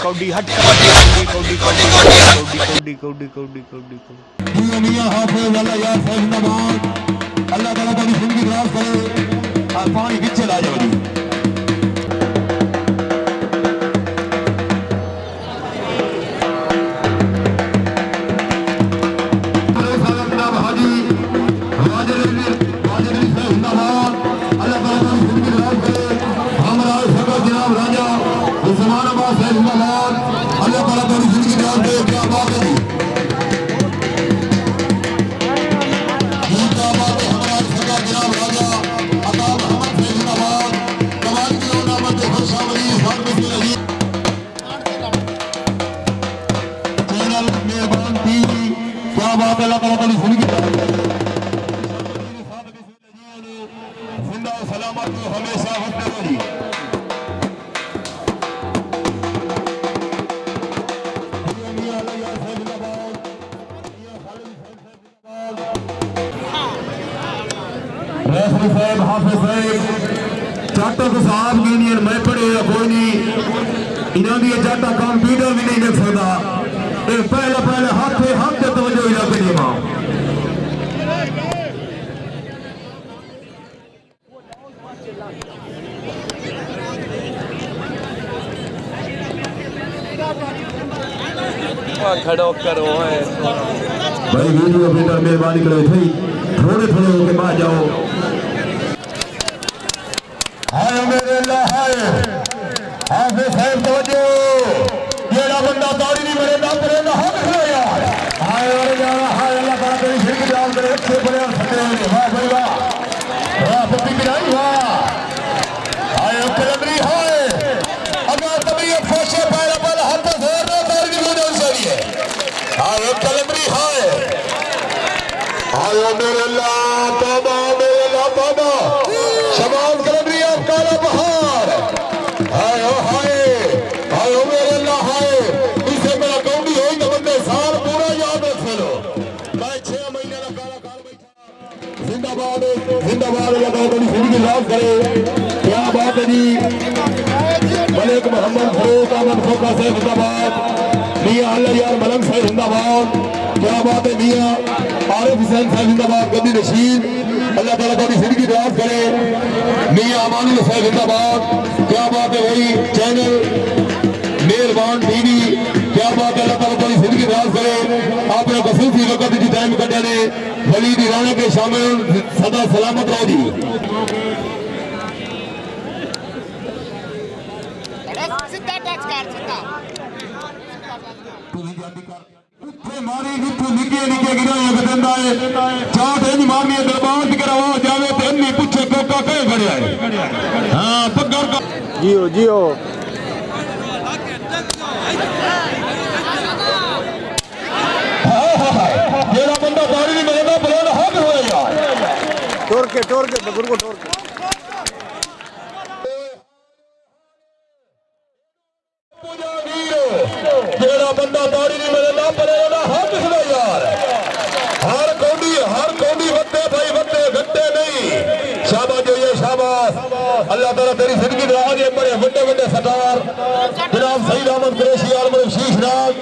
कौडी हट कौडी मियां हाफिज अल्लाह यार जिंदाबाद अल्लाह ताला की जिंदगी दराज करे और पानी पीछे ला जाओ जी साहब हाफिज साहब चाटा को साहब यूनियन मैं पढ़े कोई नहीं इन्हों की चाटा कंप्यूटर भी नहीं लिख सकता पहले हाथ से तवज्जो इलाके नहीं मां खड़ो करो है भाई वीडियो बेटा मेहरबानी करो थी थोड़े होके बाहर जाओ हाय मेरे अल्लाह हाय हाफिज साहब तवज्जो जेड़ा बंदा ताड़ी नहीं मरे ना परे ना हक है यार हाय और जाना हाय अल्लाह ताला तेरी शिरक जान करे अच्छे बड़े और सच्चे वाह भाई वाह पप्पी गिराई वाह हाय कलमरी हाय अगर तबीयत फोशे पैर पर हाथ जोर दे ताड़ी नहीं होनी चाहिए हाय कलमरी हाय हाय मेरे अल्लाह तौबा मेरे अल्लाह तौबा शबाब कलमरी आप काला बहार हाय हाय मेरे अल्लाह हाय इसे मेरा कौड़ी होई तो बंदे साल पूरा याद रख लो मैं 6 महीने का काला काल बैठा जिंदाबाद अल्लाह ताला बड़ी जिंदगी लाभ करे क्या बात है जी मलिक मोहम्मद फरूक अहमद खोखा साहब जिंदाबाद मियां अल्लाह यार मलंग साहब जिंदाबाद क्या बात है मियां आरिफ हुसैन साहब जिंदाबाद गद्दी नशीन अल्लाह ताला की जिंदगी दराज करे मियां अमानुल साहब जिंदाबाद क्या बात है भाई चैनल मेहरबान टीवी क्या बात है अल्लाह ताला की जिंदगी दराज करे आपने खसूसी वक्त जी टाइम कटिया ने वली दी राना के शामिल सदा सलामत रहो जी सीधा टच कर सीधा मारी जितू निके निके गिराया बदंदा है चाट है मारनी है दरबार की करवा जावे ते अन्नी पूछे कोका कहे खड़िया है हां पग्गर का जियो जेड़ा बंदा बाड़ी नहीं मिलेगा बलेना हक होए यार टोर के बगुर को टोर के जेड़ा बंदा बाड़ी नहीं मिलेगा बलेना हक होए यार हर कौडी वत्ते भाई वत्ते घट्टे नहीं शाबाश जो ये शाबाश अल्लाह ताला तेरी जिंदगी दराज है बड़े बड़े सरदार जनाब सईद अहमद कुरैशी आलम शीश नाग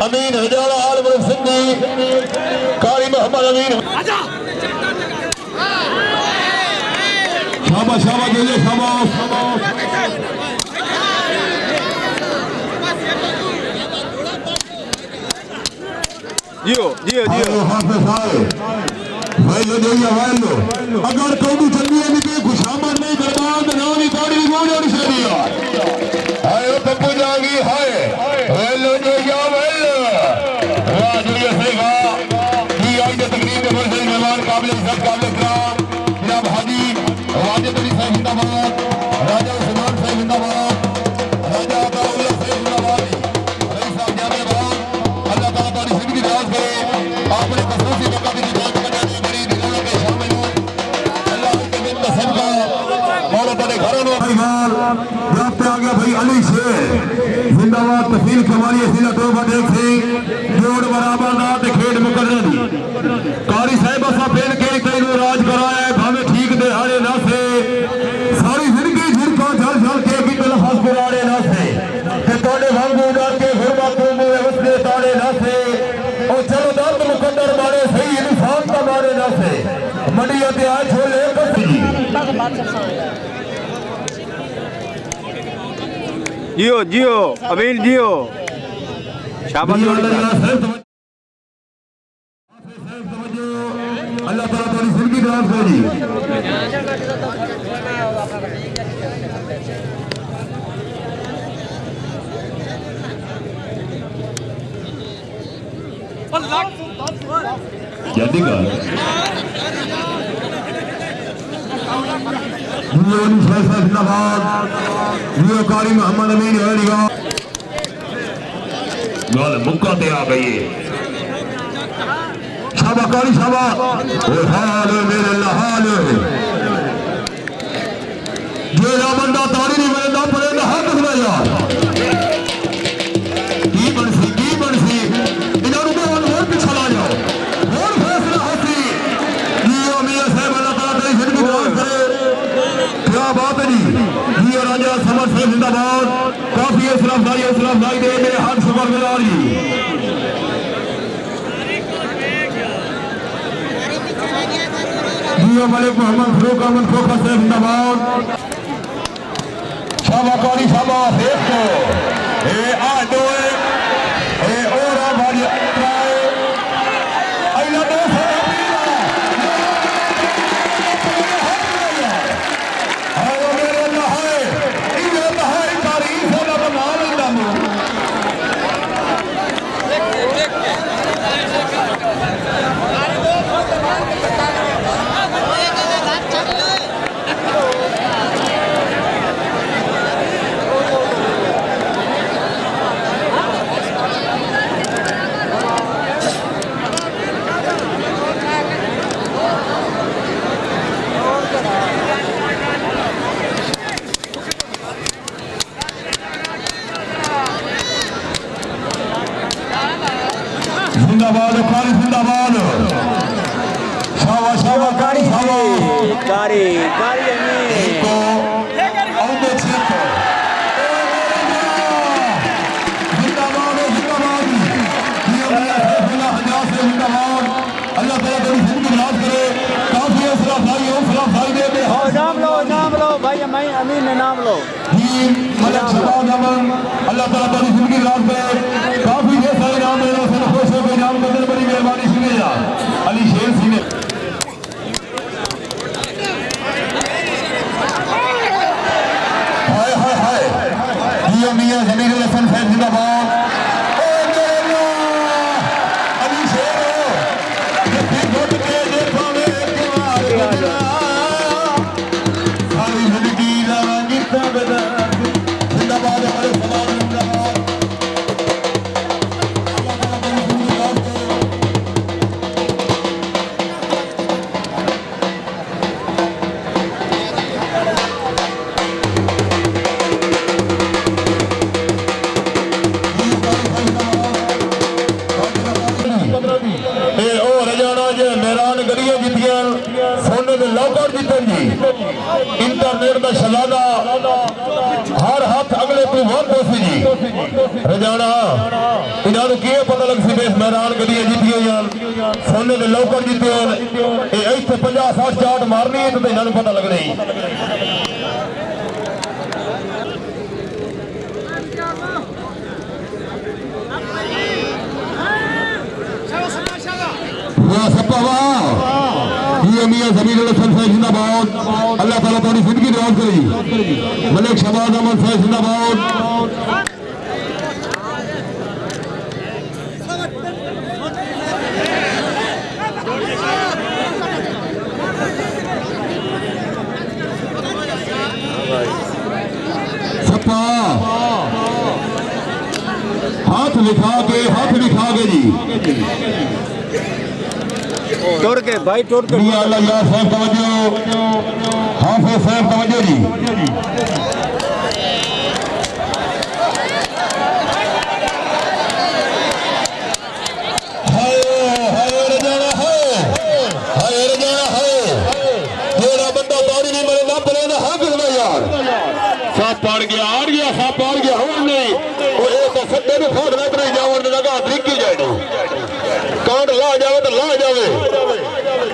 अमीन हजारा आलम सिंधी कारी मोहम्मद अमीन शाबाश जो ये शाबाश जियो हाफिज साहब भाई लो जोया वालो अगर कौडी चलनी है नहीं खुशामद नहीं बर्बाद ना नहीं ताड़ी गोली और शरीया हाय पप्पू जागी हाय वालो जोया वालो वाह जोया से वाह ये आज तकरीर में बड़े मेहमान काबिल इज्जत काबिल इकराम जनाब हाजी वाजिद अली साहब जिंदाबाद राजा उस्मान साहब जिंदाबाद राजा अताउल्लाह साहब जिंदाबाद रईस साहब जिंदाबाद अल्लाह ताला की जिंदगी दराज करे आपने खसूसी वक्त की जान करने की बड़ी दिलों के शामिल हो अल्लाह के बिंद सदका मौला तेरे घरों में परिवार जब पे आ गया भाई अली शेर जिंदाबाद तहसील खमारी सीला तोबा देख सिंह जोड़ बराबर ना ते खेड मुकर्रर कारी साहिब असा फेर के कई नो राज कराया है भावे ठीक दे हारे ना से सारी जिंदगी झिड़का झल झल के भी दिल हंस मंडी आते आए छोले जियो जियो अमीन जियो शाबाश अल्लाह ताला तुम्हारी जिंदगी दराज करे जी जल्दी कर जिंदाबाद जियो कारी मोहम्मद अमीन गल मुक्का ते आ गई है शाबा कारी शाबा हाल मेरे हाल जेड़ा बंदा तारी नहीं मिलता पड़े ना हाथ खुला यार की बनसी इन्होंने तो और पीछा ला जाओ और फैसला हासी जियो मियां साहब अल्लाह ताला तेरी जिंदगी दराज करे क्या बात है जी जियो राजा समर साहब जिंदाबाद काफी इस्लाम भाई दे मेरे हाथ शुक्र मिला जी जियो मलिक मोहम्मद फरूक अहमद खोखा साहब जिंदाबाद शाबा कारी शाबा फेस को ए आ दो ए और आ भाई आइला दो जिंदाबाद कारी जिंदाबाद शाबा शाबा कारी शाबा कारी को औदे छिक जिंदाबाद जिंदाबाद अल्लाह ताला तेरी जिंदगी दराज करे काफी असला भाई दे दे नाम लो भाई अमीन ने नाम लो मलक शबाब अमन अल्लाह ताला तेरी जिंदगी दराज करे काफी ये सारे नाम ले लो सन खुश हो नाम बदल बड़ी मेहरबानी सुने यार अली शेर सिंह हाय हाय हाय जियो मियां जमीर हसन साहब जिंदाबाद ओ मेरा अली शेर ये घुट के देखो मेरे सारी जिंदगी दा गीता बदा जिंदाबाद हमारे समाज जिंदाबाद इंटरनेट का शहजादा हर हाथ अगले तू वोट सी जी रजाना इन्होंने की पता लग सी बेस मैदान गड्डियां जीतियां यार सोने के लौकर जीते इतने 50-60 चाट मारनी है तो इन्होंने पता लगना ही मियां जमीर हसन साहब जिंदाबाद अल्लाह ताला तुम्हारी जिंदगी दराज करे मलिक शबाब अहमद साहब जिंदाबाद सपा हाथ लिखा के जी तोड़ के भाई तोड़ के अल्लाह यार साहब तवज्जो हाफिज साहब तवज्जो जी हाय रजाना है तेरा बंदा ताड़ी नहीं मरे ना पड़े ना हक में यार साथ पाड़ गया साथ पाड़ गया हम नहीं वो एक तो सट्टे में फोड़ रख रही जाओ लगा तरीके जाए कांड ला जावे तो ला जावे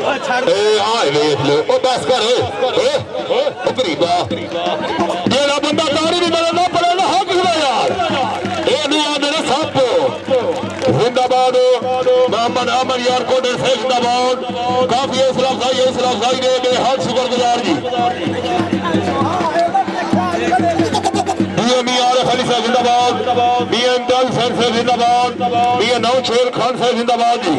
आए देख लो ओ बस कर ओ गरीबा जेड़ा बंदा ताड़ी नहीं मेरे ना पड़े ना हक हुआ यार ए नहीं आंदे ने सब जिंदाबाद मोहम्मद अमर यार कोटे से जिंदाबाद काफी इस्लाम भाई ने मेरे हाथ शुक्रगुजार जी आरिफ अली साहब जिंदाबाद बीएम दल सर से जिंदाबाद बीए नौ शेर खान साहब जिंदाबाद जी